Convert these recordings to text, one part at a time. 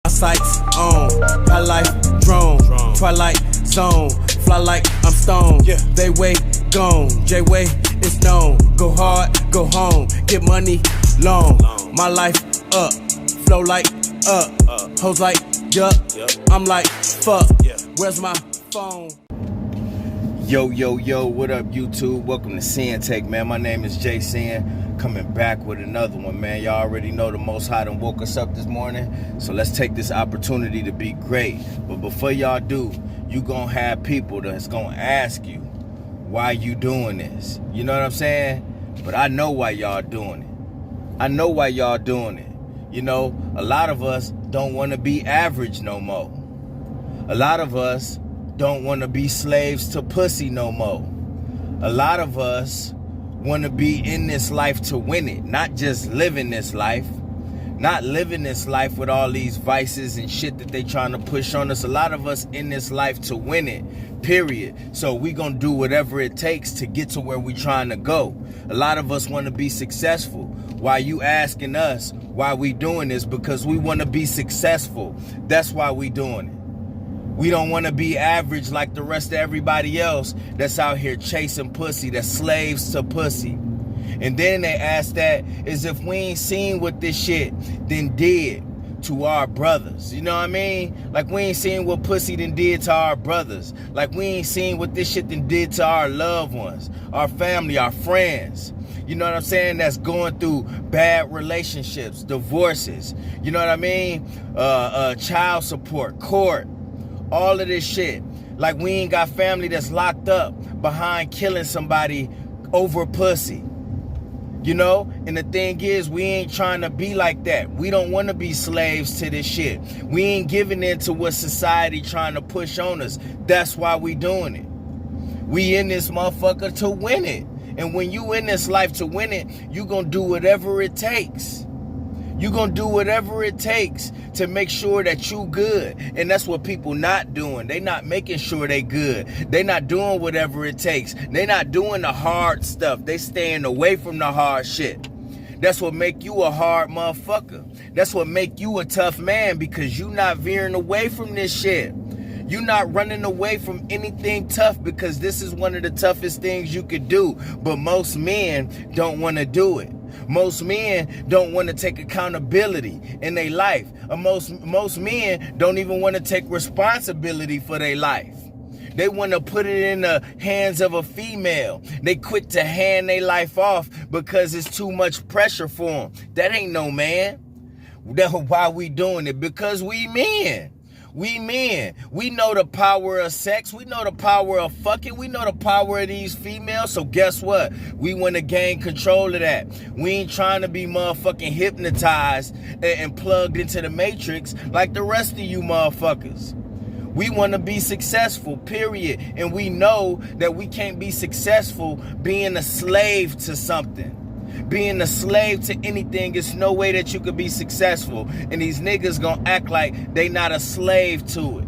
My sights on, high life drone, twilight zone, fly like I'm stoned. Yeah. They way gone, J-Way is known. Go hard, go home, get money long. My life up, flow like up, hoes like yup. I'm like fuck. Where's my phone? Yo, what up, YouTube? Welcome to Sinn-Take, man. My name is Jay Sin, coming back with another one, man. Y'all already know the Most High done woke us up this morning, so let's take this opportunity to be great. But before y'all do, you gonna have people that's gonna ask you, why you doing this? You know what I'm saying? But I know why y'all doing it. I know why y'all doing it. You know, a lot of us don't want to be average no more. A lot of us don't want to be slaves to pussy no more. A lot of us want to be in this life to win it, not just living this life. Not living this life with all these vices and shit that they trying to push on us. A lot of us in this life to win it, period. So we gonna do whatever it takes to get to where we trying to go. A lot of us want to be successful. Why you asking us why we doing this? Because we want to be successful. That's why we doing it. We don't want to be average like the rest of everybody else that's out here chasing pussy, that's slaves to pussy. And then they ask that as if we ain't seen what this shit then did to our brothers. You know what I mean? Like we ain't seen what pussy then did to our brothers. Like we ain't seen what this shit then did to our loved ones, our family, our friends. You know what I'm saying? That's going through bad relationships, divorces. You know what I mean? Child support, court. All of this shit. Like we ain't got family that's locked up behind killing somebody over pussy. You know? And the thing is, we ain't trying to be like that. We don't want to be slaves to this shit. We ain't giving in to what society trying to push on us. That's why we doing it. We in this motherfucker to win it. And when you in this life to win it, you gonna do whatever it takes. You gonna do whatever it takes to make sure that you good. And that's what people not doing. They not making sure they good. They not doing whatever it takes. They not doing the hard stuff. They staying away from the hard shit. That's what make you a hard motherfucker. That's what make you a tough man, because you not veering away from this shit. You not running away from anything tough, because this is one of the toughest things you could do. But most men don't want to do it. Most men don't want to take accountability in their life. Most men don't even want to take responsibility for their life. They want to put it in the hands of a female. They quick to hand their life off because it's too much pressure for them. That ain't no man. That's why we doing it, because we men. We men, we know the power of sex. We know the power of fucking. We know the power of these females. So guess what? We want to gain control of that. We ain't trying to be motherfucking hypnotized and plugged into the matrix like the rest of you motherfuckers. We want to be successful, period. And we know that we can't be successful being a slave to something. Being a slave to anything, is no way that you could be successful. And these niggas gonna act like they not a slave to it.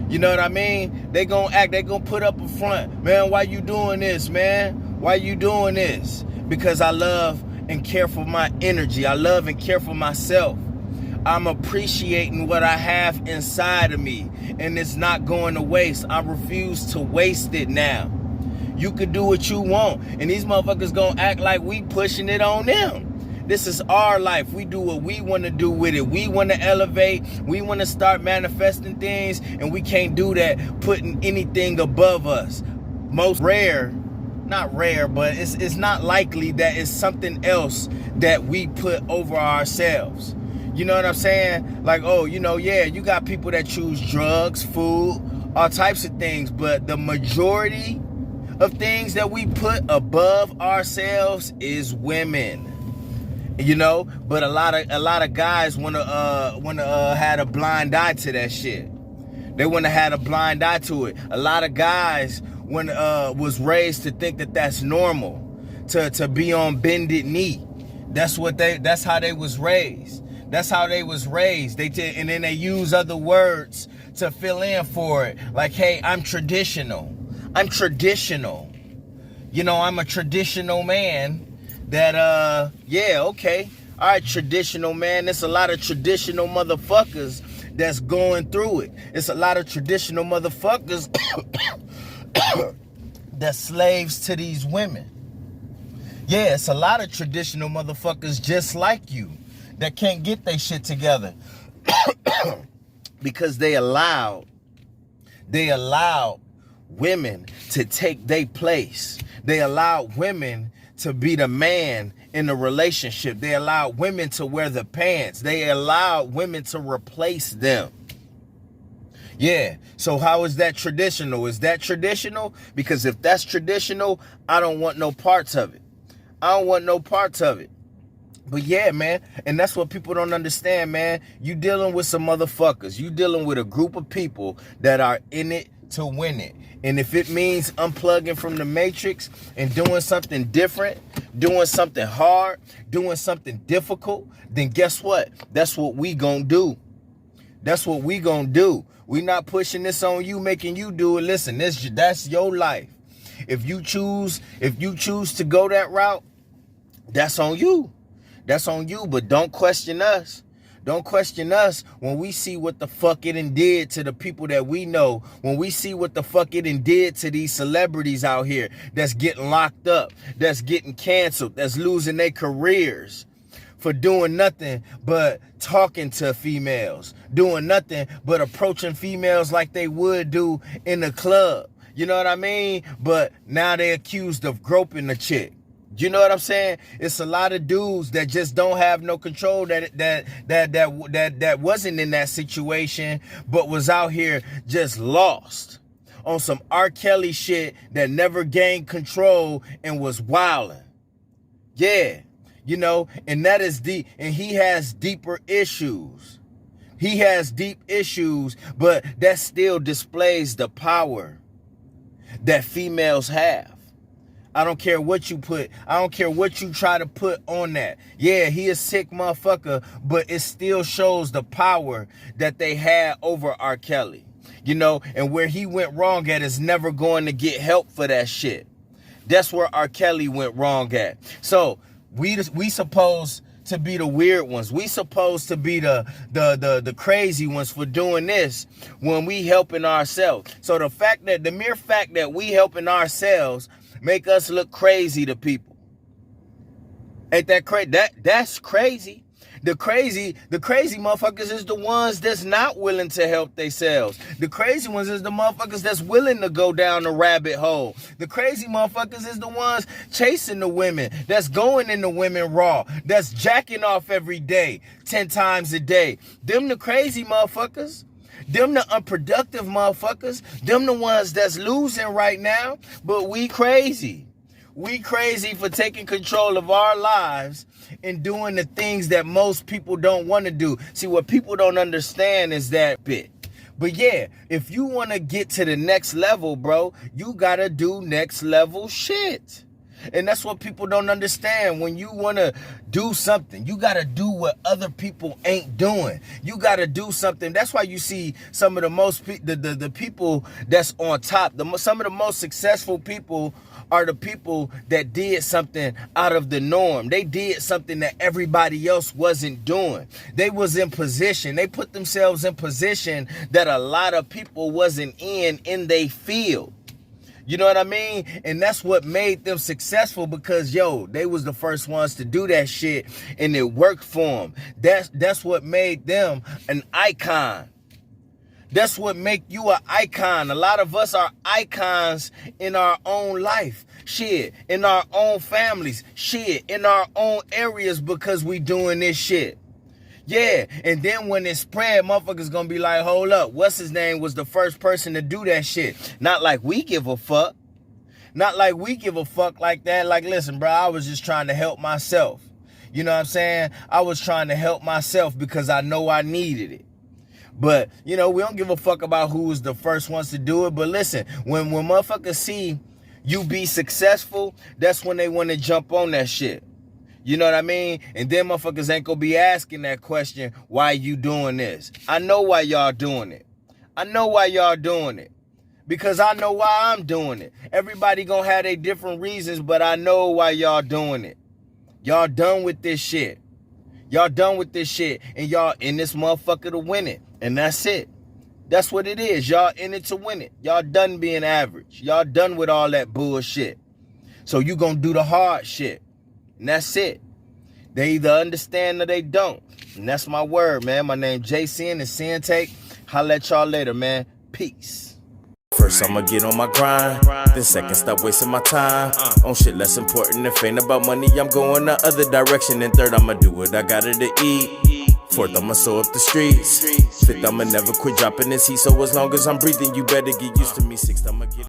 You know what I mean? They gonna act, they gonna put up a front. Man, why you doing this, man? Why you doing this? Because I love and care for my energy. I love and care for myself. I'm appreciating what I have inside of me. And it's not going to waste. I refuse to waste it now. You could do what you want, and these motherfuckers gonna act like we pushing it on them. This is our life. We do what we want to do with it. We want to elevate. We want to start manifesting things, and we can't do that putting anything above us. Most rare, not rare, but it's not likely that it's something else that we put over ourselves. You know what I'm saying? Like, oh, you know, yeah, you got people that choose drugs, food, all types of things, but the majority of things that we put above ourselves is women. You know, but a lot of guys wanna had a blind eye to that shit. They wanna had a blind eye to it. A lot of guys was raised to think that that's normal, to be on bended knee. That's how they was raised. That's how they was raised. And then they use other words to fill in for it. Like, hey, I'm traditional. I'm traditional. You know, I'm a traditional man that, yeah, okay. All right, traditional man. There's a lot of traditional motherfuckers that's going through it. It's a lot of traditional motherfuckers that's slaves to these women. Yeah, it's a lot of traditional motherfuckers just like you that can't get their shit together because they allowed women to take their place. They allowed women to be the man in the relationship. They allowed women to wear the pants. They allowed women to replace them. Yeah, so how is that traditional? Is that traditional? Because if that's traditional, I don't want no parts of it. I don't want no parts of it. But yeah, man, and that's what people don't understand, man. You dealing with some motherfuckers. You dealing with a group of people that are in it to win it. And if it means unplugging from the matrix and doing something different, doing something hard, doing something difficult, then guess what? That's what we gonna do. That's what we gonna do. We not pushing this on you, making you do it. Listen, that's your life. If you choose to go that route, that's on you. That's on you, but don't question us. Don't question us when we see what the fuck it done did to the people that we know. When we see what the fuck it done did to these celebrities out here that's getting locked up, that's getting canceled, that's losing their careers for doing nothing but talking to females, doing nothing but approaching females like they would do in the club. You know what I mean? But now they're accused of groping the chick. You know what I'm saying? It's a lot of dudes that just don't have no control that wasn't in that situation, but was out here just lost on some R. Kelly shit that never gained control and was wilding. Yeah, you know, and that is deep, and he has deeper issues. He has deep issues, but that still displays the power that females have. I don't care what you put. I don't care what you try to put on that. Yeah, he a sick motherfucker, but it still shows the power that they had over R. Kelly. You know, and where he went wrong at is never going to get help for that shit. That's where R. Kelly went wrong at. So we supposed to be the weird ones. We supposed to be the crazy ones for doing this when we helping ourselves. So the mere fact that we helping ourselves make us look crazy to people. Ain't that crazy? That's crazy. The crazy motherfuckers is the ones that's not willing to help themselves. The crazy ones is the motherfuckers that's willing to go down the rabbit hole. The crazy motherfuckers is the ones chasing the women, that's going in the women raw, that's jacking off every day, 10 times a day. Them the crazy motherfuckers. Them the unproductive motherfuckers. Them the ones that's losing right now. But we crazy. We crazy for taking control of our lives and doing the things that most people don't want to do. See, what people don't understand is that bit. But yeah, if you want to get to the next level, bro, you got to do next level shit. And that's what people don't understand. When you want to do something, you got to do what other people ain't doing. You got to do something. That's why you see some of the most, the people that's on top, some of the most successful people are the people that did something out of the norm. They did something that everybody else wasn't doing. They was in position. They put themselves in position that a lot of people wasn't in their field. You know what I mean? And that's what made them successful because, they was the first ones to do that shit and it worked for them. That's what made them an icon. That's what make you an icon. A lot of us are icons in our own life. Shit. In our own families. Shit. In our own areas because we doing this shit. Yeah, and then when it spread, motherfuckers gonna be like, hold up, what's his name was the first person to do that shit. Not like we give a fuck. Not like we give a fuck like that. Like, listen, bro, I was just trying to help myself. You know what I'm saying? I was trying to help myself because I know I needed it. But, we don't give a fuck about who was the first ones to do it. But listen, when motherfuckers see you be successful, that's when they want to jump on that shit. You know what I mean? And then motherfuckers ain't gonna be asking that question, why you doing this? I know why y'all doing it. I know why y'all doing it. Because I know why I'm doing it. Everybody gonna have their different reasons, but I know why y'all doing it. Y'all done with this shit. Y'all done with this shit, and y'all in this motherfucker to win it. And that's it. That's what it is. Y'all in it to win it. Y'all done being average. Y'all done with all that bullshit. So you gonna do the hard shit. And that's it. They either understand or they don't. And that's my word, man. My name Jason and Sinn-Take. Holla at y'all later, man. Peace. First I'ma get on my grind, then second stop wasting my time on shit less important. If ain't about money, I'm going the other direction. And third, I'ma do what I gotta to eat. Fourth, I'ma sew up the streets. Fifth, I'ma never quit dropping this heat. So as long as I'm breathing, you better get used to me. Sixth, I'ma get